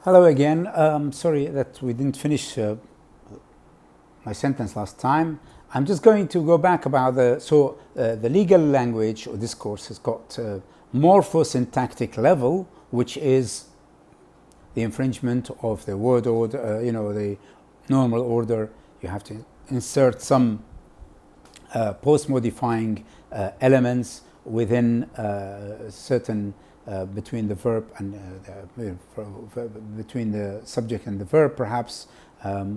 Hello again. Sorry that we didn't finish my sentence last time. I'm just going to go back about the legal language or discourse has got morphosyntactic level, which is the infringement of the word order, the normal order. You have to insert some post-modifying elements within certain between the verb and between the subject and the verb, perhaps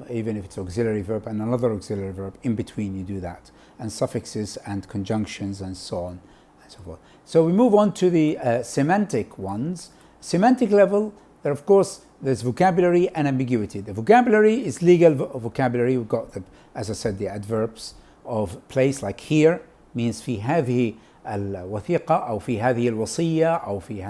even if it's auxiliary verb and another auxiliary verb in between, you do that, and suffixes and conjunctions and so on and so forth. So we move on to the semantic ones. Semantic level, there of course there's vocabulary and ambiguity. The vocabulary is legal vocabulary. We've got as I said, the adverbs of place, like here means في هذه الوثيقة أو في هذه الوصية أو في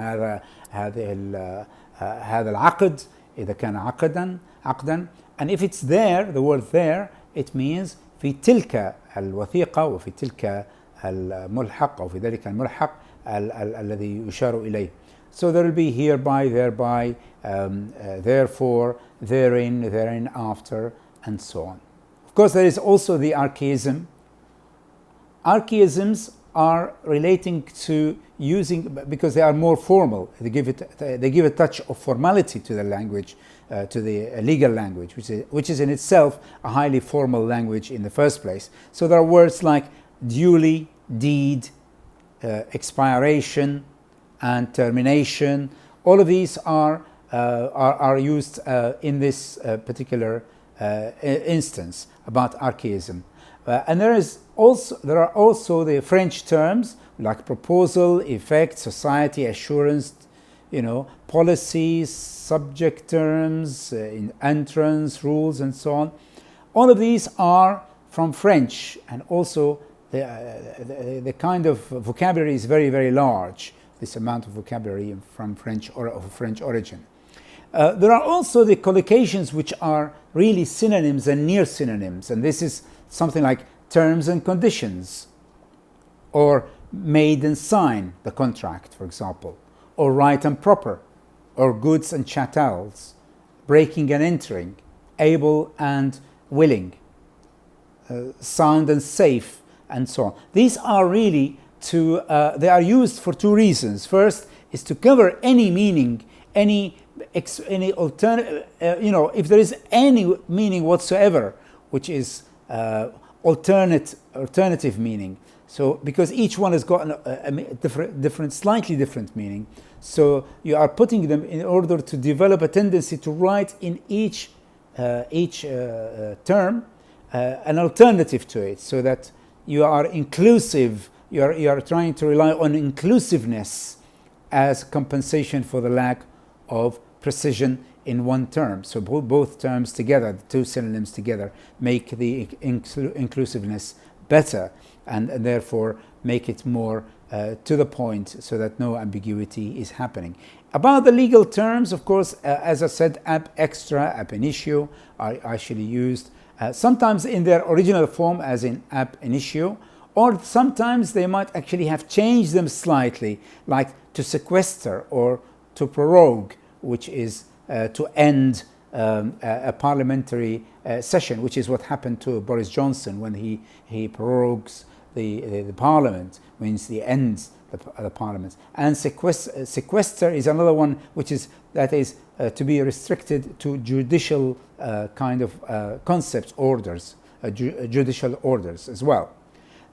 هذا العقد إذا كان عقدا. And if it's there, the word there, it means في تلك الوثيقة وفي تلك الملحق أو في ذلك الملحق الذي يشار إليه. So there will be hereby, thereby, therefore, therein, therein, after, and so on. Of course, there is also the archaism. Archaisms are relating to using, because they are more formal. They give a touch of formality to the language, to the legal language, which is in itself a highly formal language in the first place. So there are words like duly, deed, expiration, and termination. All of these are used in this particular instance about archaism. And there are also the French terms like proposal, effect, society, assurance, policies, subject terms, entrance, rules, and so on. All of these are from French, and also the kind of vocabulary is very, very large. This amount of vocabulary from French or of French origin. There are also the collocations which are really synonyms and near synonyms, and this is something like terms and conditions, or made and sign, the contract, for example, or right and proper, or goods and chattels, breaking and entering, able and willing, sound and safe, and so on. These are really they are used for two reasons. First is to cover any meaning, any alternative, if there is any meaning whatsoever, which is alternative meaning. So because each one has got a slightly different meaning, so you are putting them in order to develop a tendency to write in each term an alternative to it, so that you are inclusive. You are trying to rely on inclusiveness as compensation for the lack of precision in one term. So both terms together, the two synonyms together, make the inclusiveness better, and therefore make it more to the point, so that no ambiguity is happening. About the legal terms, of course, as I said, ab extra, ab initio are actually used sometimes in their original form as in ab initio, or sometimes they might actually have changed them slightly, like to sequester or to prorogue, which is to end a parliamentary session, which is what happened to Boris Johnson when he prorogues the parliament, means he ends the parliament. And sequester is another one, which is to be restricted to judicial kind of concepts, orders, judicial orders as well.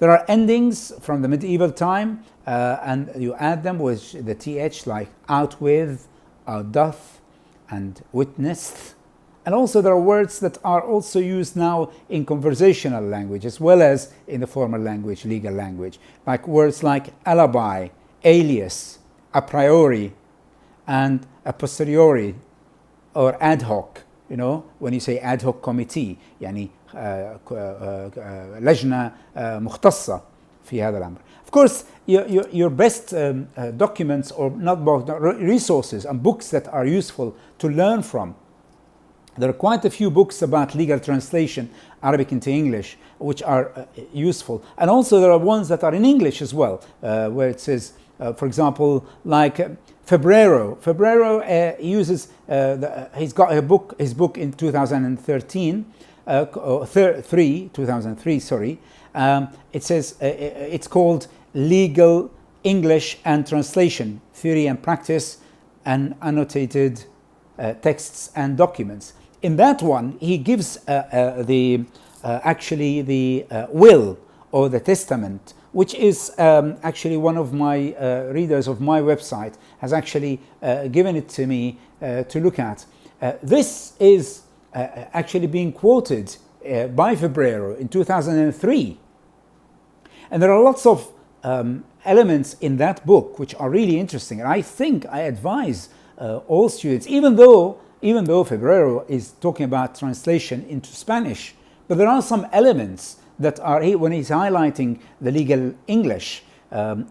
There are endings from the medieval time, and you add them with the th, like out with, doth, and witnessed. And also there are words that are also used now in conversational language as well as in the formal language, legal language, like words like alibi, alias, a priori, and a posteriori, or ad hoc. When you say ad hoc committee, يعني لجنة مختصة في هذا الأمر. Of course, your best documents, or not both, resources and books that are useful to learn from. There are quite a few books about legal translation, Arabic into English, which are useful. And also there are ones that are in English as well, where it says For example, like Febrero. Febrero uses, he's got his book in 2013, 2003, sorry. It says, it's called Legal English and Translation, Theory and Practice, and Annotated Texts and Documents. In that one, he gives actually the will or the testament, which is actually one of my readers of my website has actually given it to me to look at. This is actually being quoted by Febrero in 2003. And there are lots of elements in that book which are really interesting. And I think I advise all students, even though Febrero is talking about translation into Spanish, but there are some elements that are, when he's highlighting the legal English,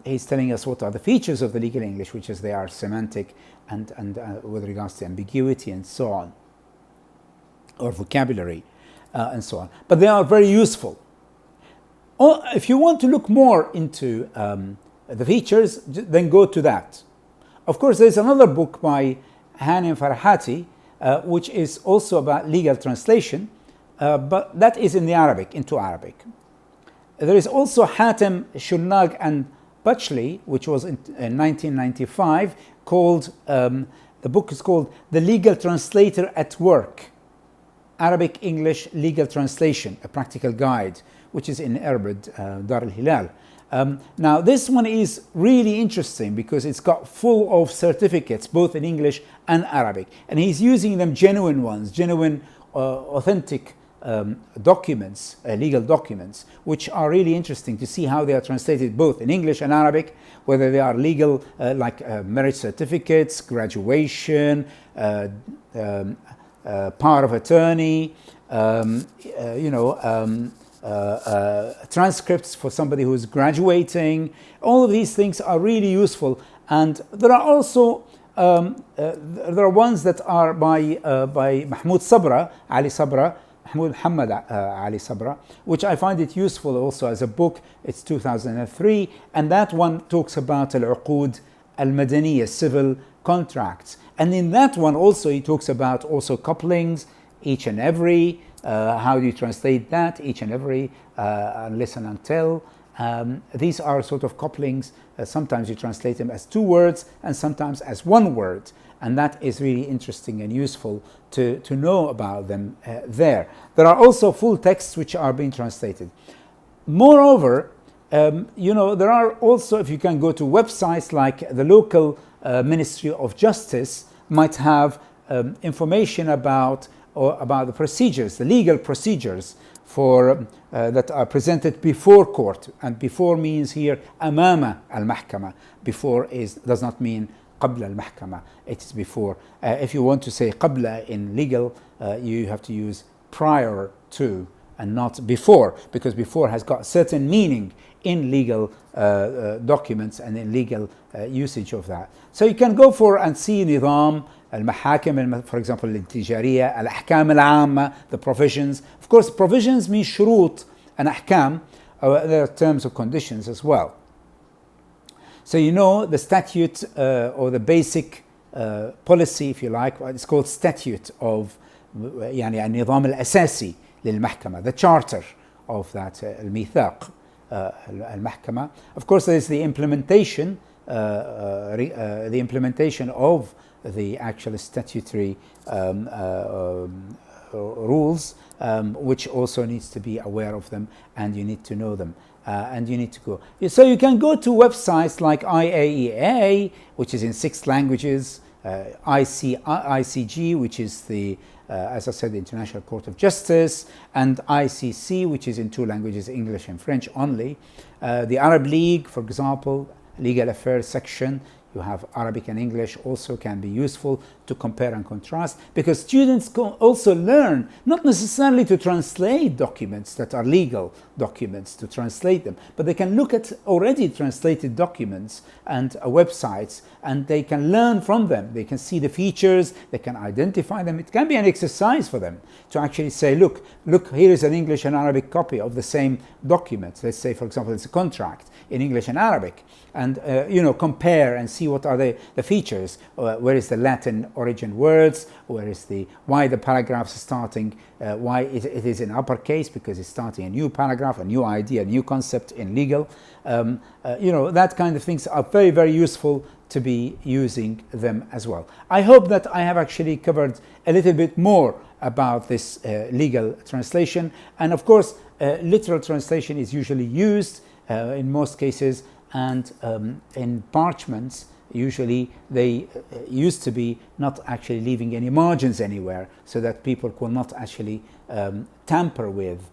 he's telling us what are the features of the legal English, which is they are semantic and with regards to ambiguity and so on, or vocabulary and so on. But they are very useful. Or if you want to look more into the features, then go to that. Of course, there's another book by Hanem Farhati, which is also about legal translation, but that is in the Arabic, into Arabic. There is also Hatem Shulnag and Bachli, which was in 1995, called, the book is called The Legal Translator at Work, Arabic English Legal Translation, a Practical Guide, which is in Irbid, Dar al-Hilal. Now this one is really interesting because it's got full of certificates, both in English and Arabic. And he's using them genuine ones, genuine, authentic documents, legal documents, which are really interesting to see how they are translated both in English and Arabic, whether they are legal, like marriage certificates, graduation, power of attorney, transcripts for somebody who is graduating. All of these things are really useful. And there are also there are ones that are by Mahmoud Sabra, Ali Sabra, Mahmoud Muhammad Ali Sabra, which I find it useful also as a book. It's 2003, and that one talks about al-uqud al-madaniyya, civil contracts. And in that one also he talks about also couplings, each and every, how do you translate that, each and every, listen and tell. These are sort of couplings. Sometimes you translate them as two words and sometimes as one word. And that is really interesting and useful to know about them there. There are also full texts which are being translated. Moreover, there are also, if you can go to websites like the local Ministry of Justice might have information about the procedures, the legal procedures for that are presented before court. And before means here amama al-mahkama. Before does not mean qabla al-mahkama. It is before. If you want to say qabla in legal, you have to use prior to and not before, because before has got certain meaning in legal documents and in legal usage of that. So you can go for and see nizam, المحاكم, for example, التجارية, الأحكام العامة, the provisions. Of course, provisions mean شروط and أحكام, there are terms or conditions as well. So you know the statute or the basic policy, if you like, it's called statute of يعني النظام الأساسي للمحكمة, the charter of that الميثاق المحكمة. Of course, there is the implementation of the actual statutory rules, which also needs to be aware of them, and you need to know them, and you need to go. So you can go to websites like IAEA, which is in 6 languages, ICG, which is the, as I said, the International Court of Justice, and ICC, which is in 2 languages, English and French only. The Arab League, for example, Legal Affairs section, You have Arabic and English also can be useful to compare and contrast, because students can also learn not necessarily to translate documents that are legal documents, to translate them, but they can look at already translated documents and websites, and they can learn from them. They can see the features, they can identify them. It can be an exercise for them to actually say, look, here is an English and Arabic copy of the same document. Let's say, for example, it's a contract in English and Arabic, and compare and see what are the features. Where is the Latin origin words? Why the paragraphs are starting? Why it is in uppercase? Because it's starting a new paragraph, a new idea, a new concept in legal. That kind of things are very, very useful to be using them as well. I hope that I have actually covered a little bit more about this legal translation, and of course literal translation is usually used in most cases, and in parchments usually they used to be not actually leaving any margins anywhere, so that people could not actually tamper with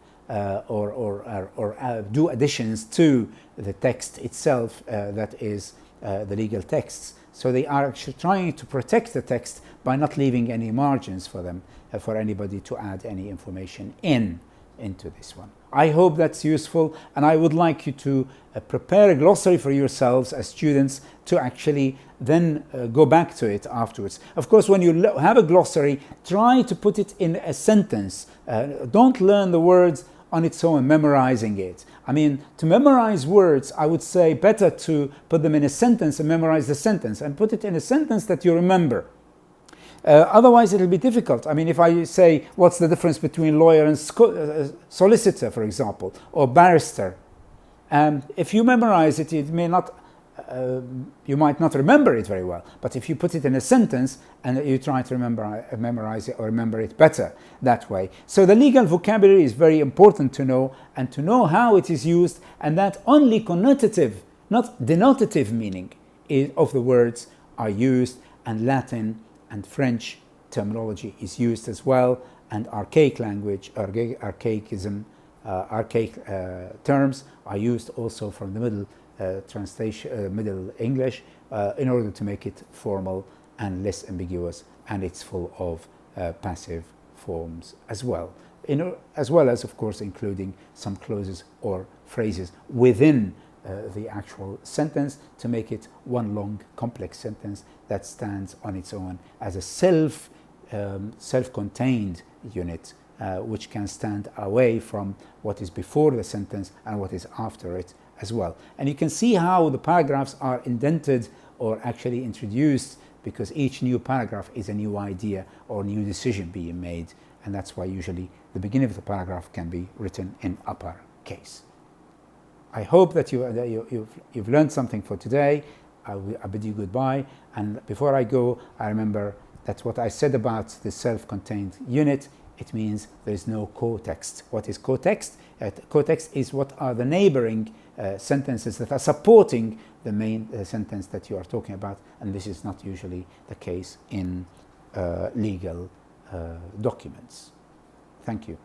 or do additions to the text itself that is the legal texts. So they are actually trying to protect the text by not leaving any margins for them, for anybody to add any information into this one. I hope that's useful, and I would like you to prepare a glossary for yourselves as students to actually then go back to it afterwards. Of course, when you have a glossary, try to put it in a sentence. Don't learn the words on its own, memorizing it. I mean, to memorize words, I would say better to put them in a sentence and memorize the sentence, and put it in a sentence that you remember. Otherwise, it'll be difficult. I mean, if I say, what's the difference between lawyer and solicitor, for example, or barrister? If you memorize it, it may not, you might not remember it very well. But if you put it in a sentence and you try to memorize it or remember it better that way. So the legal vocabulary is very important to know, and to know how it is used, and that only connotative, not denotative meaning of the words are used, and Latin and French terminology is used as well, and archaic language, archaic terms are used also from the Middle English in order to make it formal and less ambiguous, and it's full of passive forms as well. As well as, of course, including some clauses or phrases within the actual sentence to make it one long complex sentence that stands on its own as a self-contained unit, which can stand away from what is before the sentence and what is after it as well. And you can see how the paragraphs are indented or actually introduced, because each new paragraph is a new idea or new decision being made, and that's why usually the beginning of the paragraph can be written in uppercase. I hope that you've learned something for today. I bid you goodbye, and before I go, I remember that what I said about the self-contained unit, it means there is no co-text. What is co-text? Co-text is what are the neighboring sentences that are supporting the main sentence that you are talking about, and this is not usually the case in legal documents. Thank you.